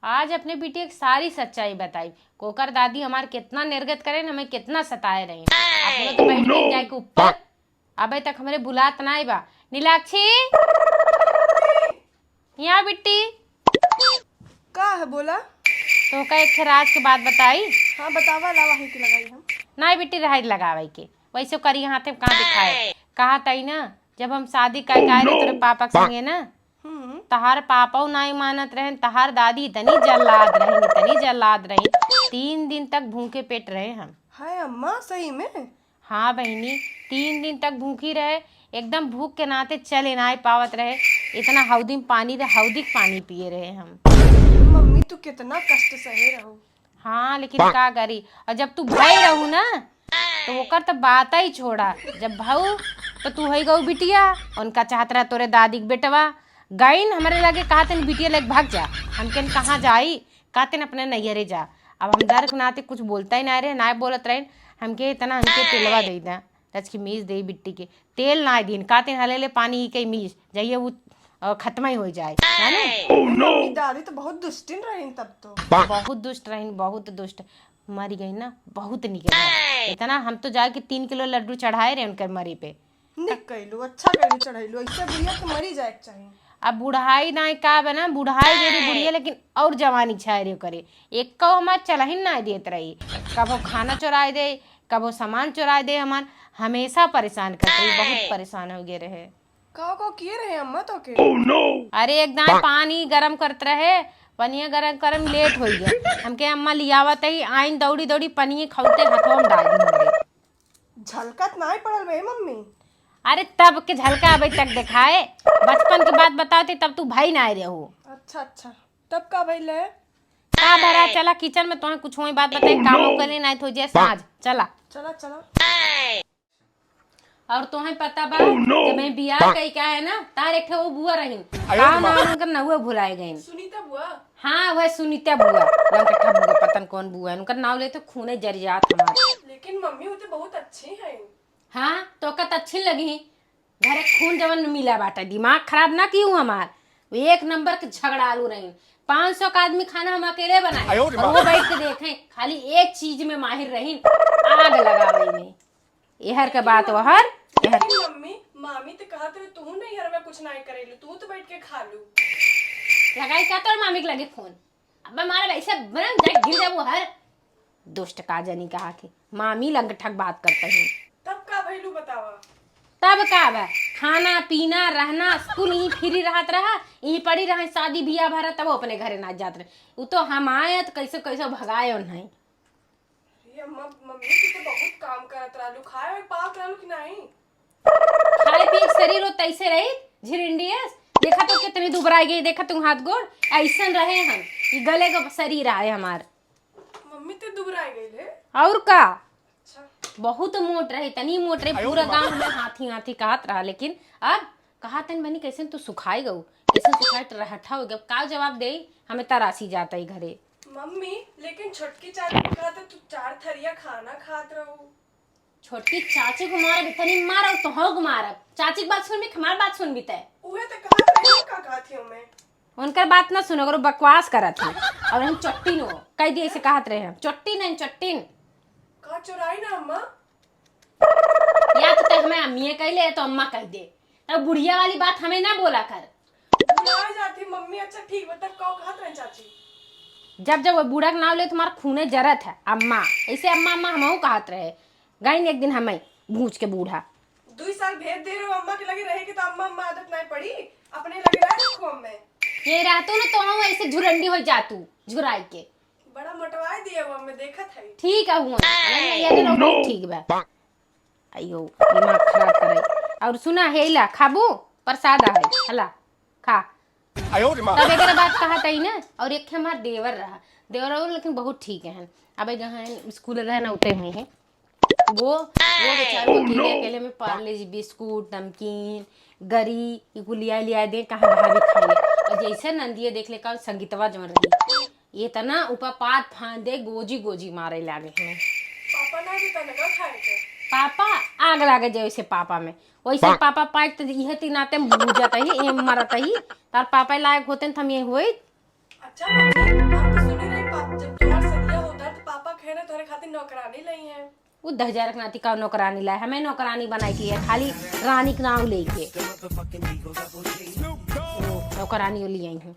आज अपने बेटी एक सारी सच्चाई बताई। कोकर दादी हमार कितना निर्गत करे हमें कितना सताए रहे। अपने तो बैठ गई जाके ऊपर, अबे तक हमारे बुलात ना बा। नीलाक्षी यहाँ बिट्टी का है बोला। तो का एक राज के बात बताई। हाँ बतावा, ला वहीं की लगाई हम। ना बिट्टी रहाई लगावे के वैसे करी हाथे कहाँ दिखाए। कहा तई ना जब हम शादी कर आए रहे तेरे पापा के संगे ना, तहार पापा नहीं मानत रहे, तहार दादी इतनी जल्लाद रही 3 दिन तक भूखे पेट रहे हम। हाय अम्मा सही में। हाँ बहनी 3 दिन तक भूखी रहे, एकदम भूख के नाते चले ना पावत रहे। इतना हौदी पानी पिए रहे हम। मम्मी तू कितना कष्ट सहे रहो। हाँ लेकिन का करी, और जब तू भाई रहू ना तो ओकर तो बात ही छोड़ा। जब भाऊ तो तू है गऊ बिटिया, उनका चाहत रहा तोरे दादी के बेटवा गईन हमारे लगे कहते बिटिया लग भाग जा। हमके कहाँ जाई, कहते अपने नैहरे जा। अब हम डर के नाते कुछ बोलता ही ना रहे, ना बोलत रहे। हमके इतना हमके तेलवा दे दा, रच की मीज दे बिट्टी के तेल ना दिन कहते हले ले पानी ही के मीज जाइए वो खत्म ही हो जाए है ना। मम्मी दादी तो बहुत दुष्टिन रही तब तो। बहुत दुष्ट रही, बहुत दुष्ट। मरी गई ना बहुत निकल इतना। हम तो जाके 3 किलो लड्डू चढ़ाए रहे उनके मरी पे। निक कैलू, अच्छा कैलू चढ़ैलू, ऐसे बुढ़िया तो मरी जाए के चाहिए। अब बुढ़ाई ना का बना, बुढ़ाई मेरी बुढ़िया लेकिन और जवानी छाए रे करे। एक कौ हमार चलहिन ना देत रही, कबो खाना चुराए दे, कबो सामान चुराए दे। हमार हमेशा परेशान करते रही, बहुत परेशान हो गए रहे। का किए रहे अम्मा तो के। अरे एकदम पानी गरम करते रहे, पनिया गरम करम लेट हो गया। हमके अम्मा लियावत ही आइन दौड़ी दौड़ी पनिए खौते हाथों में डाल दी हमरे। झलकत ना ही पड़ल बे मम्मी। अरे तब के झलका अभी तक दिखाए, बचपन की बात बताते तब तू भाई ना आए हो। अच्छा अच्छा, तब का भइल है। का भरा चला किचन में तुम्हें कुछ वही बात बताई, कामों के लिए नहीं तो जे साँझ चला। चला चला। और तुम्हें पता बा जब मैं बियाह कई का है ना तार एक वो बुआ रही का नाम उनका नहुआ भुलाए गए। सुनीता बुआ। हाँ वह सुनीता बुआ, लंकठा बुआ पतन कौन बुआ है उनका नाम ले तो खूने जरियात हमारे। लेकिन मम्मी वो तो बहुत अच्छी है। हाँ तो कत अच्छी लगी, घरे खून जवन मिला बाटा, दिमाग खराब ना क्यों हमार। एक नंबर के झगड़ालू रही। 500 का आदमी खाना हम अकेले बनाए और वो बैठ के देखे खाली एक चीज में माहिर रही, आग लगा रही में। यहर के बात वहर मम्मी मामी तो कहा तो तू नहीं हर में कुछ नहीं करेलू, तू तो बैठ के खा लू। लगाई क्या तो मामी के लगे फोन। अब हमारा वैसे बना जाए गिर जाए वो हर दुष्ट का जनी कहा के मामी लंगठक बात करते हैं। तब का भइलू बतावा। तब का बा खाना पीना रहना स्कूल यहीं फ्री रहत रहा, यहीं पड़ी रहे, शादी बियाह भरा तब वो अपने घरे ना जात रहे। वो तो हम आए तो कैसे कैसे भगाए नहीं। ये मम्मी तू तो बहुत काम करत रहलू, खाए और पाक रहलू कि नहीं। खाए पिए के शरीर हो तैसे रही झिरिंडियस। देखा तो कितनी दुबराई गई, देखा तुम हाथ गोड़ ऐसा रहे हम, ये गले का शरीर आए हमार। मम्मी तो दुबराई गई ले। और का अच्छा। बहुत मोट रहे, तनी मोट रहे, पूरा गांव में हाथी हाथी कहत रहा। लेकिन अब कहा तन बनी कैसे तू सुखाई गऊ, कैसे सुखाई तो रहठा हो गया। का जवाब दे हमें तरासी जाता ही घरे। मम्मी लेकिन छोटकी चाची कहा था तू 4 थरिया खाना खात रहू। छोटकी चाची को मारब इतनी मारब तो हो मारब। चाची की बात सुन भी हमार बात सुन भी तय। उहे तो कहा था का कहती हूं मैं। उनकर बात ना सुनो, अगर बकवास करत है और हम चट्टी नो कह दिए ऐसे कहत रहे हम चट्टी नहीं चट्टीन का चुराई ना अम्मा। या तो हमें अम्मी कह ले तो अम्मा कह दे, तब बुढ़िया वाली बात हमें ना बोला कर। बुला जाती मम्मी। अच्छा ठीक बता का कहत रहे चाची। जब जब वो बूढ़ा का नाम ले तुम्हारा खूने जरत है अम्मा, ऐसे अम्मा अम्मा हम कहत रहे। गई एक दिन हमें भूज के बूढ़ा 2 साल भेज दे रहे हो अम्मा के लगे रहेगी तो अम्मा अम्मा आदत नहीं पड़ी, अपने लगे रह रखो अम्मे। ये रहतो ना तो हम ऐसे झुरंडी हो जातू झुराई के। बड़ा मोटवाई दिए वो अम्मे देखत है। ठीक है हुआ ठीक बा। अयो दिमाग खराब करे। और सुना हेला खाबू प्रसाद है हला खा। तब एक बात कहा तई ना। और एक हमार देवर रहा, देवर लेकिन बहुत ठीक है। अब स्कूल रहे ना उतरे हुए हैं वो बेचारे अकेले अकेले में पार्ले जी बिस्कुट नमकीन गरी लिया दे कहाँ भाभी खा ले। और जैसे नंदिया देख ले का संगीतवा जम रही ये तना ऊपर पात फांदे गोजी गोजी मारे लागे हमें। पापा ना देता ना खाए के। पापा आग लागे जैसे पापा में वैसे पापा पाक तो यह तीनाते बुझत ही मरत ही तार पापा लायक होते हम ये हुई। अच्छा मम्मी आप तो सुनी रही पाप जब तुम्हारा सदिया होता है तो पापा कह रहे तुम्हारे खातिर नौकरानी लाई हैं। वो 10,000 नाती का नौकरानी लाए, हमें नौकरानी बनाई की है खाली रानी के नाम लेके नौकरानी ली आई हूँ।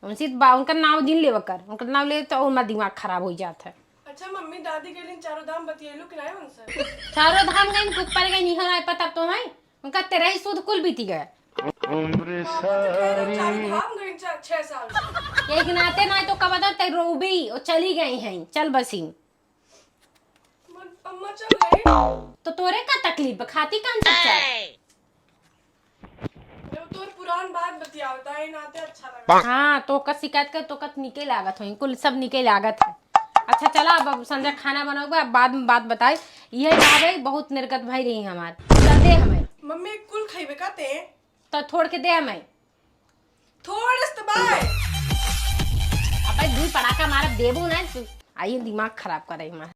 उनसे उनका नाम दिन ले कर, उनका नाम ले तो उनका दिमाग खराब हो जाता है। अच्छा मम्मी दादी के लिए चारों धाम बतियेलू कि नहीं उनसे? चारों धाम गई ऊपर गई नहीं है पता तो है उनका 13 सूद कुल बीती गए। पापा तो कह रहे चारों धाम गई 6 साल से। एक नाते ना तो कब बता रोबी और चली गई हैं चल बसी। अम्मा चल गई तो तोरे का तकलीफ खाती कान सच्चा तोर पुरान बात बतियावता है नाते अच्छा लगा। हाँ तो का शिकायत कर तो कत निके लागत हो कुल सब निके लागत है। अच्छा चला अब संजय खाना बनाओगे अब बाद में बात बताए ये बात बहुत निर्गत भाई रही हमार चल दे हमें। मम्मी कुल खाइबे काते तो छोड़ के दे हमें थोड़े इस्तेमाल अब दूध पड़ाका मार देबू ना आइए दिमाग खराब कर रही हमारा।